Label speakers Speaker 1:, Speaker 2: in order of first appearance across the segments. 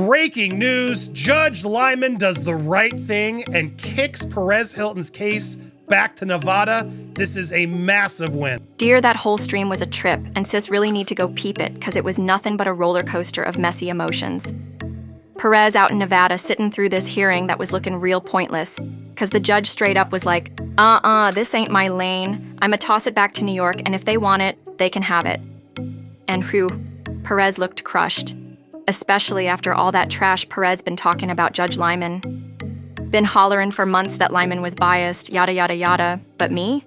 Speaker 1: Breaking news, Judge Liman does the right thing and kicks Perez Hilton's case back to Nevada. This is a massive win.
Speaker 2: Dear, that whole stream was a trip, and sis really need to go peep it, because it was nothing but a roller coaster of messy emotions. Perez out in Nevada sitting through this hearing that was looking real pointless, because the judge straight up was like, this ain't my lane. I'ma toss it back to New York, and if they want it, they can have it. And whew, Perez looked crushed, especially after all that trash Perez been talking about Judge Liman. Been hollering for months that Liman was biased, yada yada yada, but me?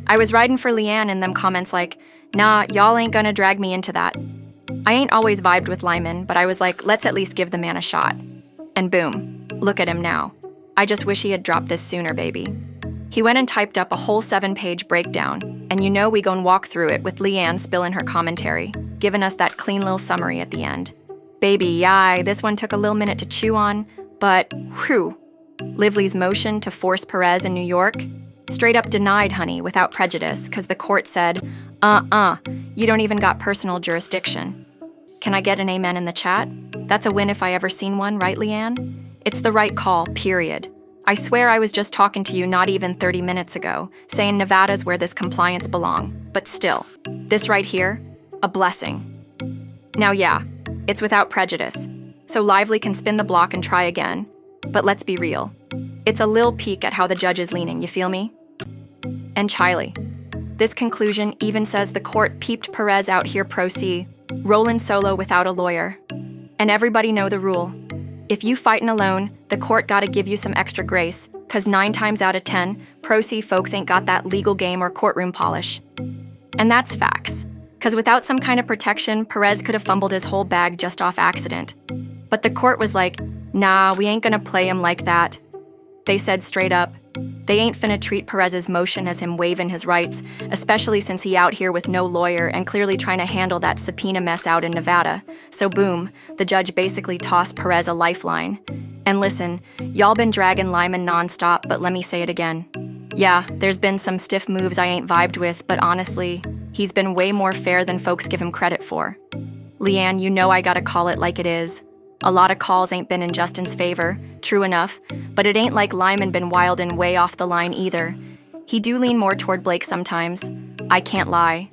Speaker 2: I was riding for Leanne in them comments like, nah, y'all ain't gonna drag me into that. I ain't always vibed with Liman, but I was like, let's at least give the man a shot. And boom, look at him now. I just wish he had dropped this sooner, baby. He went and typed up a whole 7-page breakdown, and you know we gon' walk through it with Leanne spilling her commentary, giving us that clean little summary at the end. Baby, yai, this one took a little minute to chew on, but whew. Lively's motion to force Perez in New York? Straight up denied, honey, without prejudice, because the court said, you don't even got personal jurisdiction. Can I get an amen in the chat? That's a win if I ever seen one, right, Leanne? It's the right call, period. I swear I was just talking to you not even 30 minutes ago, saying Nevada's where this compliance belong. But still, this right here, a blessing. Now yeah, it's without prejudice, so Lively can spin the block and try again. But let's be real. It's a lil peek at how the judge is leaning, you feel me? And Chiley. This conclusion even says the court peeped Perez out here pro se, rolling solo without a lawyer. And everybody know the rule. If you fightin' alone, the court gotta give you some extra grace, cause 9 times out of 10, pro se folks ain't got that legal game or courtroom polish. And that's facts. Cause without some kind of protection, Perez could have fumbled his whole bag just off accident. But the court was like, nah, we ain't gonna play him like that. They said straight up, they ain't finna treat Perez's motion as him waiving his rights, especially since he out here with no lawyer and clearly trying to handle that subpoena mess out in Nevada. So boom, the judge basically tossed Perez a lifeline. And listen, y'all been dragging Liman nonstop, but let me say it again. Yeah, there's been some stiff moves I ain't vibed with, but honestly, he's been way more fair than folks give him credit for. Leanne, you know I gotta call it like it is. A lot of calls ain't been in Justin's favor, true enough, but it ain't like Liman been wild and way off the line either. He do lean more toward Blake sometimes, I can't lie.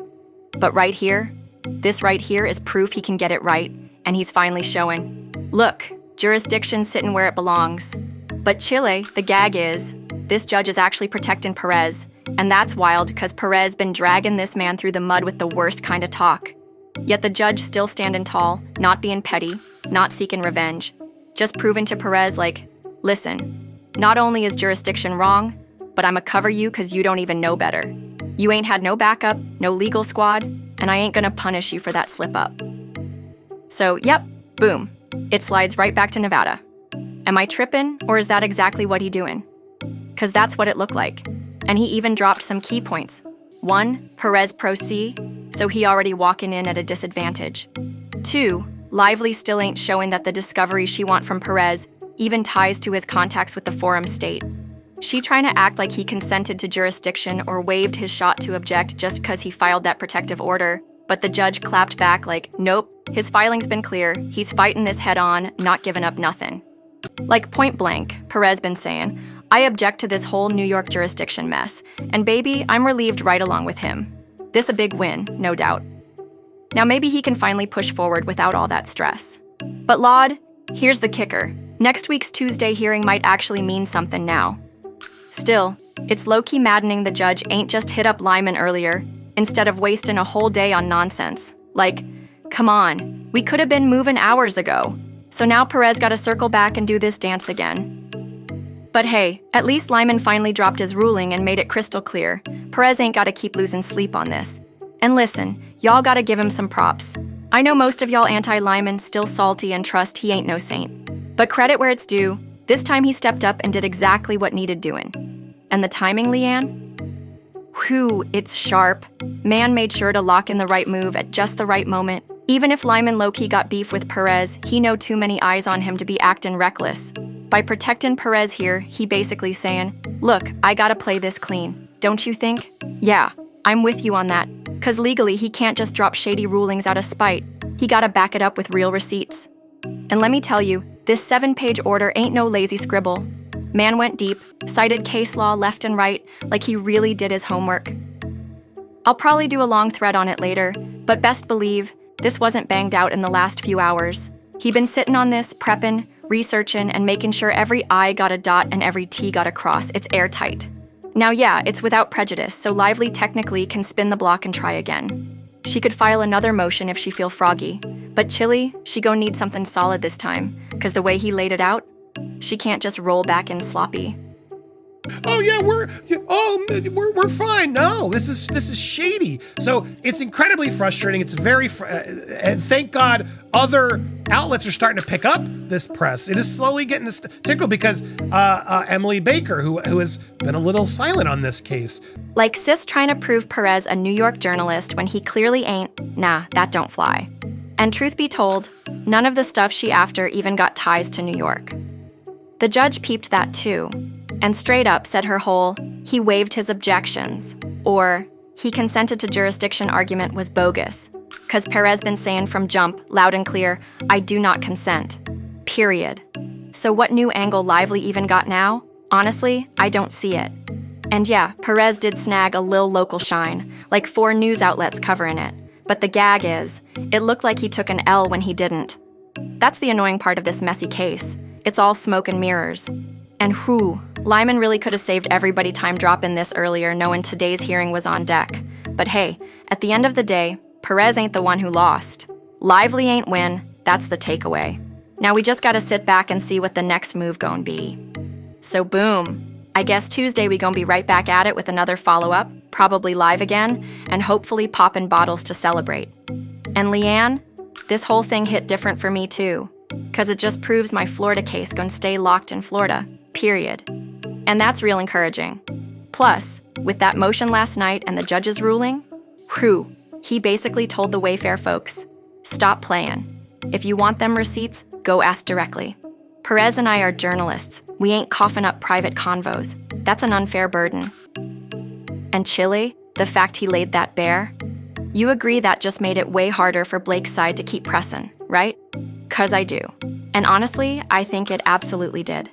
Speaker 2: But right here, this right here is proof he can get it right, and he's finally showing. Look, jurisdiction's sitting where it belongs. But Chile, the gag is, this judge is actually protecting Perez, and that's wild because Perez been dragging this man through the mud with the worst kind of talk. Yet the judge still standing tall, not being petty, not seeking revenge. Just proving to Perez like, listen, not only is jurisdiction wrong, but I'ma cover you cause you don't even know better. You ain't had no backup, no legal squad, and I ain't gonna punish you for that slip up. So, yep, boom, it slides right back to Nevada. Am I tripping, or is that exactly what he doing? Cause that's what it looked like. And he even dropped some key points. 1, Perez pro se, so he already walking in at a disadvantage. 2, Lively still ain't showing that the discovery she want from Perez even ties to his contacts with the forum state. She trying to act like he consented to jurisdiction or waived his shot to object just cause he filed that protective order, but the judge clapped back like, nope, his filing's been clear, he's fighting this head on, not giving up nothing. Like point blank, Perez been saying, I object to this whole New York jurisdiction mess, and baby, I'm relieved right along with him. This a big win, no doubt. Now maybe he can finally push forward without all that stress. But Laud, here's the kicker. Next week's Tuesday hearing might actually mean something now. Still, it's low-key maddening the judge ain't just hit up Liman earlier, instead of wasting a whole day on nonsense. Like, come on, we could have been moving hours ago. So now Perez gotta circle back and do this dance again. But hey, at least Liman finally dropped his ruling and made it crystal clear. Perez ain't gotta keep losing sleep on this. And listen, y'all gotta give him some props. I know most of y'all anti-Liman still salty and trust he ain't no saint. But credit where it's due, this time he stepped up and did exactly what needed doing. And the timing, Leanne? Whew, it's sharp. Man made sure to lock in the right move at just the right moment. Even if Liman low-key got beef with Perez, he know too many eyes on him to be acting reckless. By protecting Perez here, he basically saying, look, I gotta play this clean. Don't you think? Yeah, I'm with you on that. Cause legally he can't just drop shady rulings out of spite. He gotta back it up with real receipts. And let me tell you, this 7-page order ain't no lazy scribble. Man went deep, cited case law left and right, like he really did his homework. I'll probably do a long thread on it later, but best believe, this wasn't banged out in the last few hours. He'd been sitting on this, prepping, researching, and making sure every I got a dot and every T got a cross. It's airtight. Now yeah, it's without prejudice, so Lively technically can spin the block and try again. She could file another motion if she feel froggy, but Chili, she gon' need something solid this time, cause the way he laid it out, she can't just roll back in sloppy.
Speaker 1: Oh yeah, we're fine. No, this is shady. So it's incredibly frustrating. It's very, and thank God other outlets are starting to pick up this press. It is slowly getting tickled because Emily Baker, who has been a little silent on this case.
Speaker 2: Like sis trying to prove Perez a New York journalist when he clearly ain't. Nah, that don't fly. And truth be told, none of the stuff she after even got ties to New York. The judge peeped that too, and straight up said her whole, he waived his objections, or he consented to jurisdiction argument was bogus, cause Perez been saying from jump, loud and clear, I do not consent, period. So what new angle Lively even got now? Honestly, I don't see it. And yeah, Perez did snag a lil local shine, like 4 news outlets covering it, but the gag is, it looked like he took an L when he didn't. That's the annoying part of this messy case. It's all smoke and mirrors. And whew, Liman really could have saved everybody time dropping this earlier knowing today's hearing was on deck. But hey, at the end of the day, Perez ain't the one who lost. Lively ain't win, that's the takeaway. Now we just gotta sit back and see what the next move gon' be. So boom, I guess Tuesday we gon' be right back at it with another follow-up, probably live again, and hopefully poppin' bottles to celebrate. And Leanne, this whole thing hit different for me too. Cause it just proves my Florida case gonna stay locked in Florida, period. And that's real encouraging. Plus, with that motion last night and the judge's ruling, whew, he basically told the Wayfair folks, stop playing. If you want them receipts, go ask directly. Perez and I are journalists. We ain't coughing up private convos. That's an unfair burden. And Chili, the fact he laid that bare, you agree that just made it way harder for Blake's side to keep pressing, right? Cause I do. And honestly, I think it absolutely did.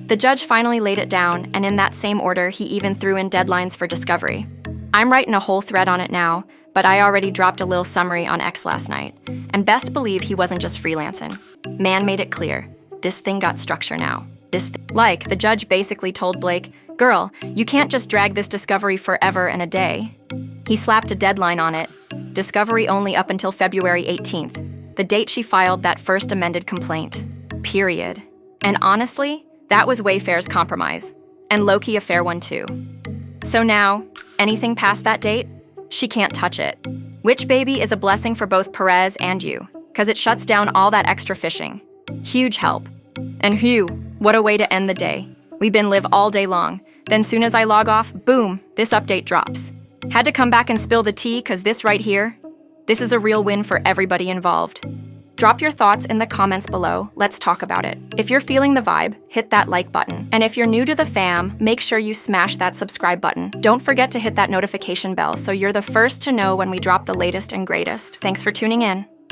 Speaker 2: The judge finally laid it down, and in that same order, he even threw in deadlines for discovery. I'm writing a whole thread on it now, but I already dropped a little summary on X last night. And best believe he wasn't just freelancing. Man made it clear. This thing got structure now. Like, the judge basically told Blake, girl, you can't just drag this discovery forever and a day. He slapped a deadline on it. Discovery only up until February 18th, the date she filed that first amended complaint. Period. And honestly, that was Wayfair's compromise. And low-key a fair one too. So now, anything past that date, she can't touch it. Which baby is a blessing for both Perez and you, cause it shuts down all that extra fishing. Huge help. And phew, what a way to end the day. We been live all day long. Then soon as I log off, boom, this update drops. Had to come back and spill the tea cause this right here, this is a real win for everybody involved. Drop your thoughts in the comments below. Let's talk about it. If you're feeling the vibe, hit that like button. And if you're new to the fam, make sure you smash that subscribe button. Don't forget to hit that notification bell so you're the first to know when we drop the latest and greatest. Thanks for tuning in.